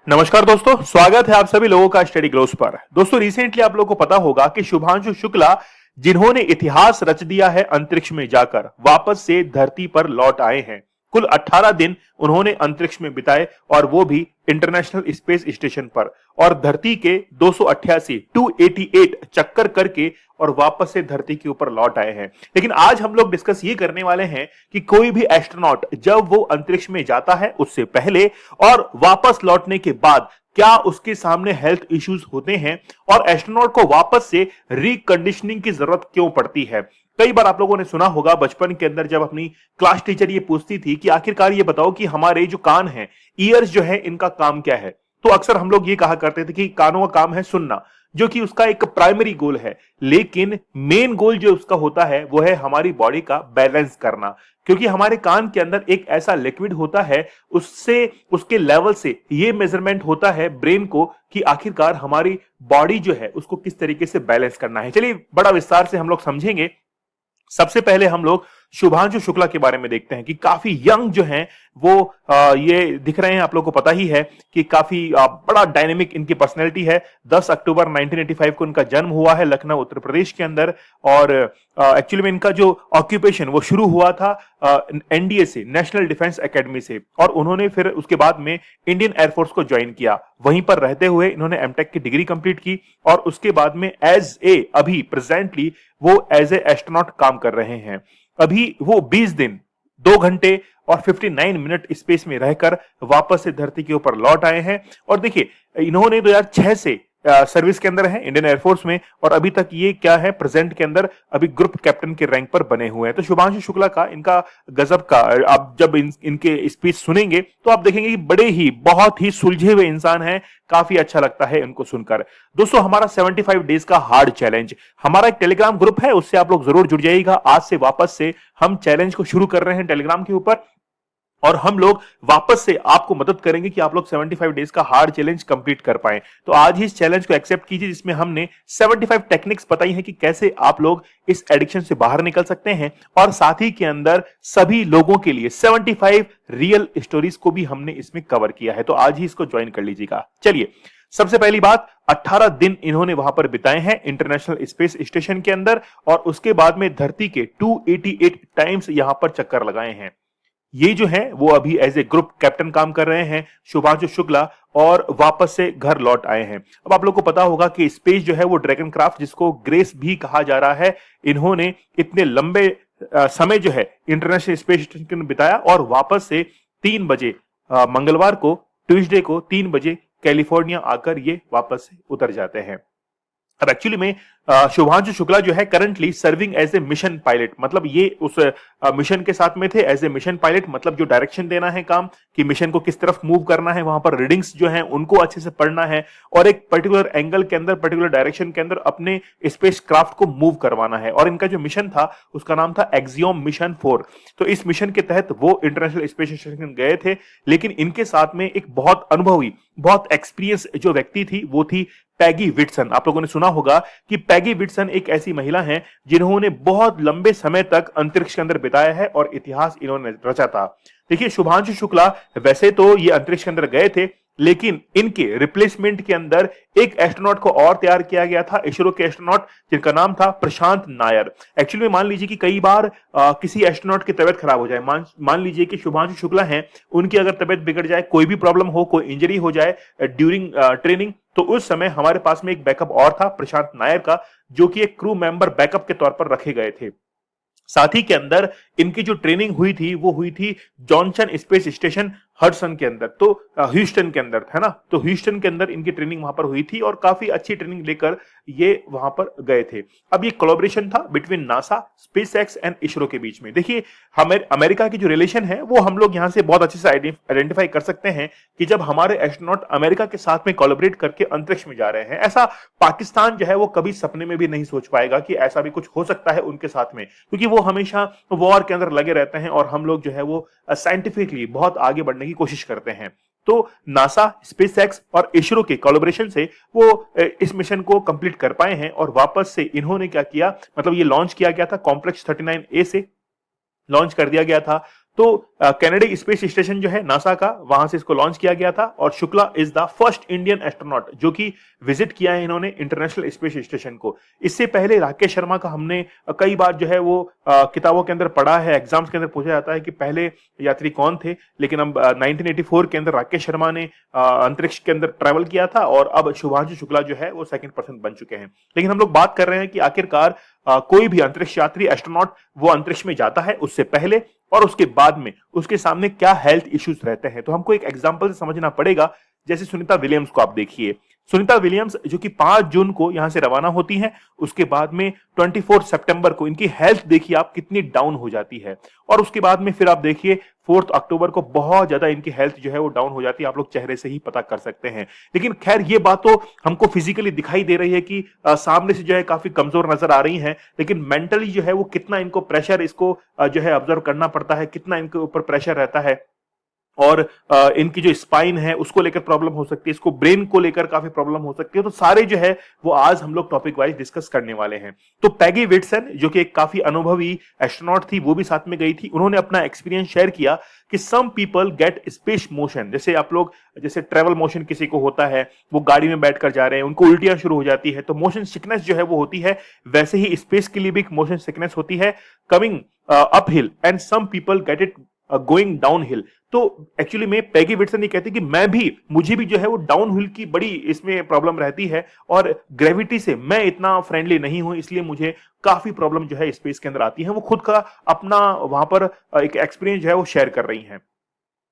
नमस्कार दोस्तों, स्वागत है आप सभी लोगों का स्टडी ग्लोस पर। दोस्तों, रिसेंटली आप लोगों को पता होगा कि शुभांशु शुक्ला, जिन्होंने इतिहास रच दिया है अंतरिक्ष में जाकर, वापस से धरती पर लौट आए हैं। कुल 18 दिन उन्होंने अंतरिक्ष में बिताए और वो भी इंटरनेशनल स्पेस स्टेशन पर, और धरती के 288 चक्कर करके और वापस से धरती के ऊपर लौट आए हैं। लेकिन आज हम लोग डिस्कस ये करने वाले हैं कि कोई भी एस्ट्रोनॉट जब वो अंतरिक्ष में जाता है उससे पहले और वापस लौटने के बाद क्या उसके सामने हेल्थ इश्यूज होते हैं और एस्ट्रोनॉट को वापस से रिकंडीशनिंग की जरूरत क्यों पड़ती है। कई बार आप लोगों ने सुना होगा बचपन के अंदर जब अपनी क्लास टीचर ये पूछती थी कि आखिरकार ये बताओ कि हमारे जो कान हैं, ईयर्स जो है, इनका काम क्या है, तो अक्सर हम लोग ये कहा करते थे कि कानों का काम है सुनना, जो कि उसका एक प्राइमरी गोल है। लेकिन मेन गोल जो उसका होता है वो है हमारी बॉडी का बैलेंस करना, क्योंकि हमारे कान के अंदर एक ऐसा लिक्विड होता है, उससे उसके लेवल से ये मेजरमेंट होता है ब्रेन को कि आखिरकार हमारी बॉडी जो है उसको किस तरीके से बैलेंस करना है। चलिए बड़ा विस्तार से हम लोग समझेंगे। सबसे पहले हम लोग शुभांशु शुक्ला के बारे में देखते हैं कि काफी यंग जो हैं वो ये दिख रहे हैं। आप लोगों को पता ही है कि काफी बड़ा डायनेमिक इनकी पर्सनैलिटी है। 10 अक्टूबर 1985 को इनका जन्म हुआ है लखनऊ उत्तर प्रदेश के अंदर, और एक्चुअली में इनका जो ऑक्यूपेशन वो शुरू हुआ था एनडीए से, नेशनल डिफेंस एकेडमी से, और उन्होंने फिर उसके बाद में इंडियन एयरफोर्स को ज्वाइन किया। वहीं पर रहते हुए इन्होंने एमटेक की डिग्री कंप्लीट की और उसके बाद में अभी प्रेजेंटली वो एज ए एस्ट्रोनॉट काम कर रहे हैं। अभी वो 20 दिन 2 घंटे और 59 मिनट स्पेस में रहकर वापस से धरती के ऊपर लौट आए हैं। और देखिए, इन्होंने 2006 से सर्विस के अंदर है इंडियन एयरफोर्स में, और अभी तक ये क्या है, प्रेजेंट के अंदर अभी ग्रुप कैप्टन के रैंक पर बने हुए हैं। तो शुभांशु शुक्ला का, इनका गजब का, आप जब इनके स्पीच सुनेंगे तो आप देखेंगे कि बड़े ही बहुत ही सुलझे हुए इंसान हैं। काफी अच्छा लगता है इनको सुनकर। दोस्तों, हमारा 75 डेज का हार्ड चैलेंज, हमारा एक टेलीग्राम ग्रुप है, उससे आप लोग जरूर जुड़ जाइएगा। आज से वापस से हम चैलेंज को शुरू कर रहे हैं टेलीग्राम के ऊपर, और हम लोग वापस से आपको मदद करेंगे कि आप लोग 75 डेज का हार्ड चैलेंज कंप्लीट कर पाएं। तो आज ही इस चैलेंज को एक्सेप्ट कीजिए, जिसमें हमने 75 टेक्निक्स बताई हैं कि कैसे आप लोग इस एडिक्शन से बाहर निकल सकते हैं, और साथ ही के अंदर सभी लोगों के लिए 75 रियल स्टोरीज को भी हमने इसमें कवर किया है। तो आज ही इसको ज्वाइन कर लीजिएगा। चलिए, सबसे पहली बात, 18 दिन इन्होंने वहां पर बिताए हैं इंटरनेशनल स्पेस स्टेशन के अंदर, और उसके बाद में धरती के 288 टाइम्स यहां पर चक्कर लगाए हैं। ये जो है वो अभी एज ए ग्रुप कैप्टन काम कर रहे हैं शुभांशु शुक्ला, और वापस से घर लौट आए हैं। अब आप लोग को पता होगा कि स्पेस जो है वो ड्रैगन क्राफ्ट, जिसको ग्रेस भी कहा जा रहा है, इन्होंने इतने लंबे समय जो है इंटरनेशनल स्पेस स्टेशन में बिताया, और वापस से 3 बजे मंगलवार को, ट्यूसडे को 3 बजे कैलिफोर्निया आकर ये वापस से उतर जाते हैं। अब एक्चुअली में शुभांशु शुक्ला जो है currently serving as a mission pilot, मतलब ये उस मिशन के साथ में थे एज ए मिशन पायलट, मतलब जो डायरेक्शन देना है काम कि मिशन को किस तरफ मूव करना है, वहां पर रीडिंग्स जो हैं उनको अच्छे से पढ़ना है, और एक पर्टिकुलर एंगल के अंदर, पर्टिकुलर डायरेक्शन के अंदर अपने स्पेस क्राफ्ट को मूव करवाना है। और इनका जो मिशन था उसका नाम था एक्सियोम मिशन 4। तो इस मिशन के तहत वो इंटरनेशनल स्पेस स्टेशन गए थे, लेकिन इनके साथ में एक बहुत अनुभवी, बहुत एक्सपीरियंस जो व्यक्ति थी वो थी पैगी विटसन। आप लोगों ने सुना होगा कि पैगी विटसन एक ऐसी महिला हैं जिन्होंने बहुत लंबे समय तक अंतरिक्ष के अंदर बिताया है और इतिहास इन्होंने रचा था। देखिए, शुभांशु शुक्ला वैसे तो ये अंतरिक्ष के अंदर गए थे, लेकिन इनके रिप्लेसमेंट के अंदर एक एस्ट्रोनॉट को और तैयार किया गया था, इसरो के एस्ट्रोनॉट, जिनका नाम था प्रशांत नायर। एक्चुअली मान लीजिए कि कई बार किसी एस्ट्रोनॉट की तबियत खराब हो जाए, मान लीजिए कि शुभांशु शुक्ला हैं, उनकी अगर तबियत बिगड़ जाए, कोई भी प्रॉब्लम हो, कोई इंजरी हो जाए ड्यूरिंग ट्रेनिंग, तो उस समय हमारे पास में एक बैकअप और था प्रशांत नायर का, जो कि एक क्रू मेंबर बैकअप के तौर पर रखे गए थे। साथ ही के अंदर इनकी जो ट्रेनिंग हुई थी वो हुई थी जॉनसन स्पेस स्टेशन हडसन के अंदर, तो ह्यूस्टन के अंदर, है ना। तो ह्यूस्टन के अंदर इनकी ट्रेनिंग वहां पर हुई थी, और काफी अच्छी ट्रेनिंग लेकर ये वहां पर गए थे। अब ये कोलैबोरेशन था between NASA, SpaceX and ISRO के बीच में। देखिए, अमेरिका की जो रिलेशन है वो हम लोग यहां से बहुत अच्छे से आइडेंटिफाई कर सकते हैं कि जब हमारे एस्ट्रोनॉट अमेरिका के साथ में कोलैबोरेट करके अंतरिक्ष में जा रहे हैं, ऐसा पाकिस्तान जो है वो कभी सपने में भी नहीं सोच पाएगा कि ऐसा भी कुछ हो सकता है उनके साथ में, क्योंकि वो हमेशा वॉर के अंदर लगे रहते हैं, और हम लोग जो है वो साइंटिफिकली बहुत आगे बढ़ने की कोशिश करते हैं। तो नासा, स्पेसएक्स और इसरो के कोलैबोरेशन से वो इस मिशन को कंप्लीट कर पाए हैं, और वापस से इन्होंने क्या किया, मतलब ये लॉन्च किया गया था कॉम्प्लेक्स 39A से लॉन्च कर दिया गया था। तो कैनेडिक स्पेस स्टेशन जो है नासा का, वहां से इसको लॉन्च किया गया था और Shukla is the first Indian astronaut जो कि विजिट किया है इन्होंने इंटरनेशनल स्पेस स्टेशन को। इससे पहले राकेश शर्मा का हमने कई बार जो है वो किताबों के अंदर पढ़ा है, एग्जाम्स के अंदर पूछा जाता है कि पहले यात्री कौन थे, लेकिन अब 1984 के अंदर राकेश शर्मा ने अंतरिक्ष के अंदर ट्रैवल किया था और अब शुभांशु शुक्ला जो है वो सेकंड पर्सन बन चुके हैं। लेकिन हम लोग बात कर रहे हैं कि आखिरकार कोई भी अंतरिक्ष यात्री एस्ट्रोनॉट वो अंतरिक्ष में जाता है, उससे पहले और उसके बाद में उसके सामने क्या हेल्थ इश्यूज रहते हैं। तो हमको एक एग्जांपल से समझना पड़ेगा। जैसे सुनीता विलियम्स को आप देखिए, सुनीता विलियम्स जो कि 5 जून को यहां से रवाना होती हैं, उसके बाद में 24 सितंबर को इनकी हेल्थ देखिए आप कितनी डाउन हो जाती है, और उसके बाद में फिर आप देखिए 4 अक्टूबर को बहुत ज्यादा इनकी हेल्थ जो है वो डाउन हो जाती है। आप लोग चेहरे से ही पता कर सकते हैं। लेकिन खैर ये बात तो हमको फिजिकली दिखाई दे रही है कि सामने से जो है काफी कमजोर नजर आ रही हैं, लेकिन मेंटली जो है वो कितना इनको प्रेशर इसको जो है ऑब्जर्व करना पड़ता है, कितना इनके ऊपर प्रेशर रहता है, और इनकी जो स्पाइन है उसको लेकर प्रॉब्लम हो सकती है, इसको ब्रेन को लेकर काफी प्रॉब्लम हो सकती है। तो सारे जो है वो आज हम लोग टॉपिक वाइज डिस्कस करने वाले हैं। तो पैगी विट्सन जो कि एक काफी अनुभवी एस्ट्रोनॉट थी, वो भी साथ में गई थी। उन्होंने अपना एक्सपीरियंस शेयर किया कि some people get space motion, जैसे आप लोग जैसे ट्रेवल मोशन किसी को होता है, वो गाड़ी में बैठकर जा रहे हैं, उनको उल्टियां शुरू हो जाती है, तो मोशन सिकनेस जो है वो होती है। वैसे ही स्पेस के लिए भी मोशन सिकनेस होती है, coming up hill, and some people get it going down hill. तो एक्चुअली में पैगी विट्सन ये कहती कि मुझे भी जो है वो डाउन हिल की बड़ी इसमें प्रॉब्लम रहती है, और ग्रेविटी से मैं इतना फ्रेंडली नहीं हूं, इसलिए मुझे काफी प्रॉब्लम जो है स्पेस के अंदर आती है। वो खुद का अपना वहां पर एक एक्सपीरियंस जो है वो शेयर कर रही हैं।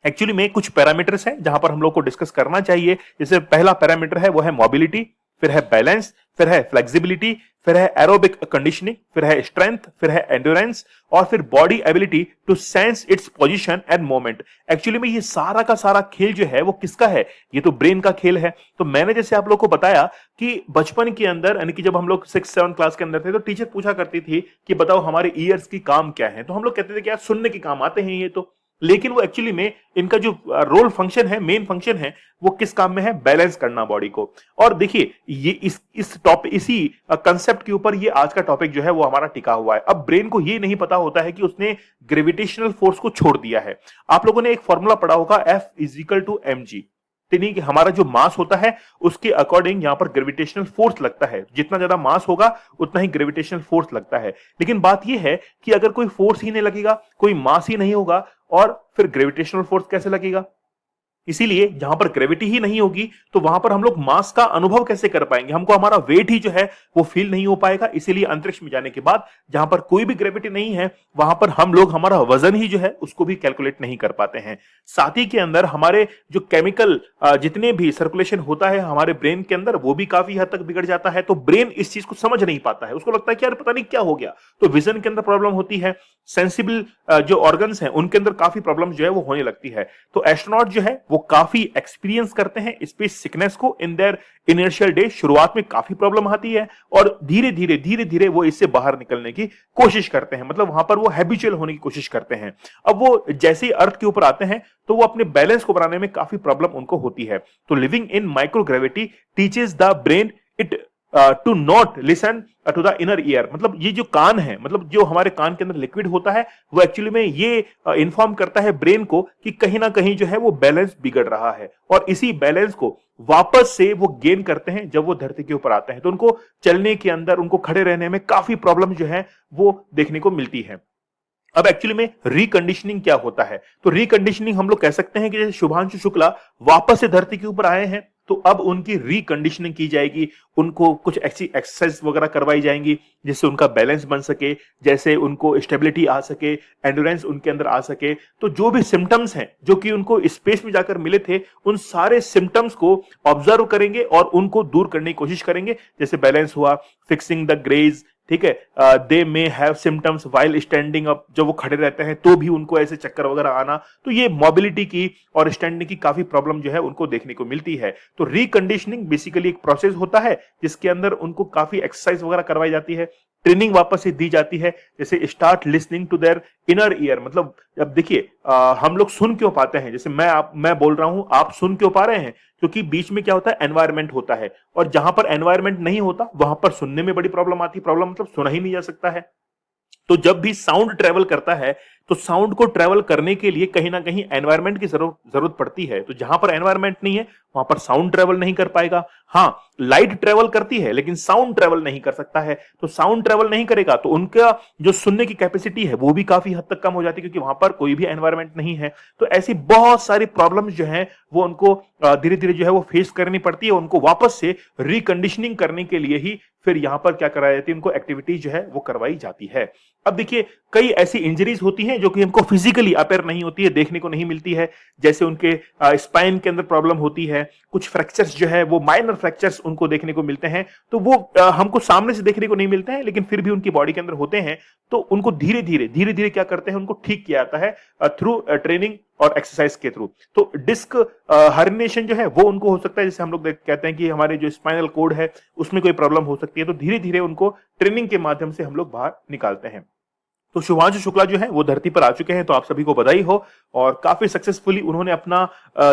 एक्चुअली में कुछ पैरामीटर्स हैं जहां पर हम लोग को डिस्कस करना चाहिए। जैसे पहला पैरामीटर है वो है मोबिलिटी, फिर है बैलेंस, फिर है फ्लेक्सिबिलिटी, फिर है एरोबिक कंडीशनिंग, फिर है स्ट्रेंथ, फिर है एंड्योरेंस, और फिर body ability to sense its position and moment. Actually में ये सारा का सारा खेल जो है वो किसका है? ये तो ब्रेन का खेल है। तो मैंने जैसे आप लोग को बताया कि बचपन के अंदर, यानी कि जब हम लोग 6-7 क्लास के अंदर थे, तो टीचर पूछा करती थी कि बताओ हमारे ईयर्स की काम क्या है, तो हम लोग कहते थे कि यार सुनने के काम आते हैं ये तो। लेकिन वो एक्चुअली में इनका जो रोल फंक्शन है, मेन फंक्शन है, वो किस काम में है? बैलेंस करना बॉडी को। और देखिए ये इस टॉपिक, इसी कंसेप्ट के ऊपर ये आज का टॉपिक जो है वो हमारा टिका हुआ है। अब ब्रेन को ये नहीं पता होता है कि उसने ग्रेविटेशनल फोर्स को छोड़ दिया है। आप लोगों ने एक फॉर्मूला पढ़ा होगा, F=mg। यानी कि हमारा जो मास होता है उसके अकॉर्डिंग यहां पर ग्रेविटेशनल फोर्स लगता है। जितना ज्यादा मास होगा उतना ही ग्रेविटेशनल फोर्स लगता है। लेकिन बात यह है कि अगर कोई फोर्स ही नहीं लगेगा, कोई मास ही नहीं होगा, और फिर ग्रेविटेशनल फोर्स कैसे लगेगा? इसीलिए जहां पर ग्रेविटी ही नहीं होगी तो वहां पर हम लोग मास का अनुभव कैसे कर पाएंगे? हमको हमारा वेट ही जो है वो फील नहीं हो पाएगा। इसीलिए अंतरिक्ष में जाने के बाद जहां पर कोई भी ग्रेविटी नहीं है, वहां पर हम लोग हमारा वजन ही जो है उसको भी कैलकुलेट नहीं कर पाते हैं। साथ ही के अंदर हमारे जो केमिकल जितने भी सर्कुलेशन होता है हमारे ब्रेन के अंदर, वो भी काफी हद तक बिगड़ जाता है। तो ब्रेन इस चीज को समझ नहीं पाता है, उसको लगता है कि यार पता नहीं क्या हो गया। तो विजन के अंदर प्रॉब्लम होती है, सेंसिबल जो ऑर्गन्स हैं उनके अंदर काफी प्रॉब्लम जो है वो होने लगती है। तो एस्ट्रोनॉट जो है वो काफी एक्सपीरियंस करते हैं स्पेस सिकनेस को इन देयर इनिशियल डे। शुरुआत में काफी प्रॉब्लम आती है और धीरे धीरे वो इससे बाहर निकलने की कोशिश करते हैं, मतलब वहां पर वो हैबिचुअल होने की कोशिश करते हैं। अब वो जैसे ही अर्थ के ऊपर आते हैं तो वो अपने बैलेंस को बनाने में काफी प्रॉब्लम उनको होती है। तो living in microgravity teaches the brain it to not listen to the inner ear. मतलब ये जो कान है, मतलब जो हमारे कान के अंदर लिक्विड होता है, वो एक्चुअली में ये इन्फॉर्म करता है ब्रेन को कि कहीं ना कहीं जो है वो बैलेंस बिगड़ रहा है, और इसी बैलेंस को वापस से वो गेन करते हैं जब वो धरती के ऊपर आते हैं। तो उनको चलने के अंदर, उनको खड़े रहने में काफी प्रॉब्लम जो है वो देखने को मिलती है। अब एक्चुअली में रिकंडीशनिंग क्या होता है? तो रिकंडीशनिंग हम लोग कह सकते हैं कि जैसे शुभांशु शुक्ला वापस से धरती के ऊपर आए हैं, तो अब उनकी रिकंडीशनिंग की जाएगी, उनको कुछ ऐसी एक्सरसाइज वगैरह करवाई जाएंगी जिससे उनका बैलेंस बन सके, जैसे उनको स्टेबिलिटी आ सके, एंड्योरेंस उनके अंदर आ सके। तो जो भी सिम्टम्स हैं जो कि उनको स्पेस में जाकर मिले थे, उन सारे सिम्टम्स को ऑब्जर्व करेंगे और उनको दूर करने की कोशिश करेंगे। जैसे बैलेंस हुआ, फिक्सिंग द ग्रेज, ठीक है, they may have symptoms while standing up, जब वो खड़े रहते हैं तो भी उनको ऐसे चक्कर वगैरह आना। तो ये मोबिलिटी की और स्टैंडिंग की काफी प्रॉब्लम जो है उनको देखने को मिलती है। तो रिकंडीशनिंग बेसिकली एक प्रोसेस होता है जिसके अंदर उनको काफी एक्सरसाइज वगैरह करवाई जाती है, ट्रेनिंग वापस से दी जाती है। जैसे start listening to their inner ear, मतलब अब देखिए हम लोग सुन क्यों पाते हैं? जैसे मैं बोल रहा हूं, आप सुन क्यों पा रहे हैं? क्योंकि बीच में क्या होता है? एनवायरमेंट होता है, और जहां पर एनवायरमेंट नहीं होता वहां पर सुनने में बड़ी प्रॉब्लम आती है। प्रॉब्लम मतलब सुना ही नहीं जा सकता है। तो जब भी साउंड ट्रेवल करता है तो साउंड को ट्रेवल करने के लिए कहीं ना कहीं एनवायरनमेंट की जरूरत पड़ती है। तो जहां पर एनवायरनमेंट नहीं है वहां पर साउंड ट्रेवल नहीं कर पाएगा। हाँ, लाइट ट्रेवल करती है लेकिन साउंड ट्रेवल नहीं कर सकता है। तो साउंड ट्रेवल नहीं करेगा तो उनका जो सुनने की कैपेसिटी है वो भी काफी हद तक कम हो जाती है, क्योंकि वहां पर कोई भी एनवायरनमेंट नहीं है। तो ऐसी बहुत सारी प्रॉब्लम्स जो है वो उनको धीरे धीरे जो है वो फेस करनी पड़ती है। उनको वापस से रिकंडीशनिंग करने के लिए ही फिर यहां पर क्या कराई जाती है, उनको एक्टिविटीज जो है वो करवाई जाती है। अब देखिए, कई ऐसी इंजरीज होती हैं जो कि हमको फिजिकली अपेयर नहीं होती है, देखने को नहीं मिलती है। जैसे उनके स्पाइन के अंदर प्रॉब्लम होती है, कुछ फ्रैक्चर्स जो है वो माइनर फ्रैक्चर्स उनको देखने को मिलते हैं। तो वो हमको सामने से देखने को नहीं मिलते हैं, लेकिन फिर भी उनकी बॉडी के अंदर होते हैं। तो उनको धीरे धीरे क्या करते हैं, उनको ठीक किया जाता है थ्रू ट्रेनिंग और एक्सरसाइज के थ्रू। तो डिस्क हर्निएशन जो है वो उनको हो सकता है, जैसे हम लोग कहते हैं कि हमारे जो स्पाइनल कोड है उसमें कोई प्रॉब्लम हो सकती है। तो धीरे धीरे उनको ट्रेनिंग के माध्यम से हम लोग बाहर निकालते हैं। तो शुभांशु शुक्ला जो है वो धरती पर आ चुके हैं, तो आप सभी को बधाई हो। और काफी सक्सेसफुली उन्होंने अपना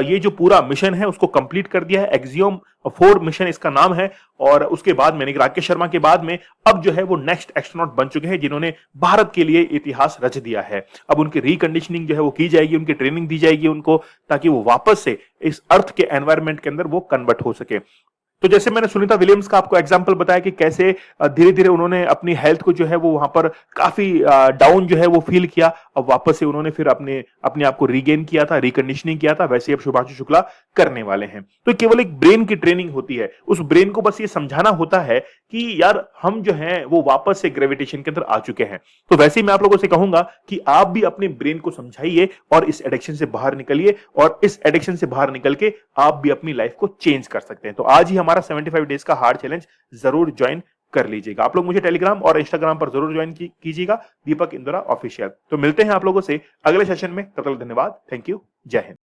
ये जो पूरा मिशन है उसको कंप्लीट कर दिया है। एक्सियोम 4 मिशन इसका नाम है। और उसके बाद में राकेश शर्मा के बाद में अब जो है वो नेक्स्ट एस्ट्रोनॉट बन चुके हैं जिन्होंने भारत के लिए इतिहास रच दिया है। अब उनकी रिकंडीशनिंग जो है वो की जाएगी, उनकी ट्रेनिंग दी जाएगी उनको, ताकि वो वापस से इस अर्थ के एनवायरनमेंट के अंदर वो कन्वर्ट हो सके। तो जैसे मैंने सुनीता विलियम्स का आपको एग्जांपल बताया कि कैसे धीरे धीरे उन्होंने अपनी हेल्थ को जो है वो वहां पर काफी डाउन जो है वो फील किया, अब वापस से उन्होंने फिर अपने आप को रीगेन किया था, रिकंडीशनिंग किया था। वैसे अब शुभांशु शुक्ला करने वाले हैं। तो केवल एक ब्रेन की ट्रेनिंग होती है, उस ब्रेन को बस ये समझाना होता है कि यार हम जो है वो वापस से ग्रेविटेशन के अंदर आ चुके हैं। तो वैसे ही मैं आप लोगों से कहूंगा कि आप भी अपने ब्रेन को समझाइए और इस एडिक्शन से बाहर निकलिए, और इस एडिक्शन से बाहर निकल के आप भी अपनी लाइफ को चेंज कर सकते हैं। तो आज ही हमारा 75 डेज का हार्ड चैलेंज जरूर ज्वाइन कर लीजिएगा। आप लोग मुझे टेलीग्राम और इंस्टाग्राम पर जरूर ज्वाइन कीजिएगा, दीपक इंदौरा ऑफिशियल। तो मिलते हैं आप लोगों से अगले सेशन में, तब तक धन्यवाद, थैंक यू, जय हिंद।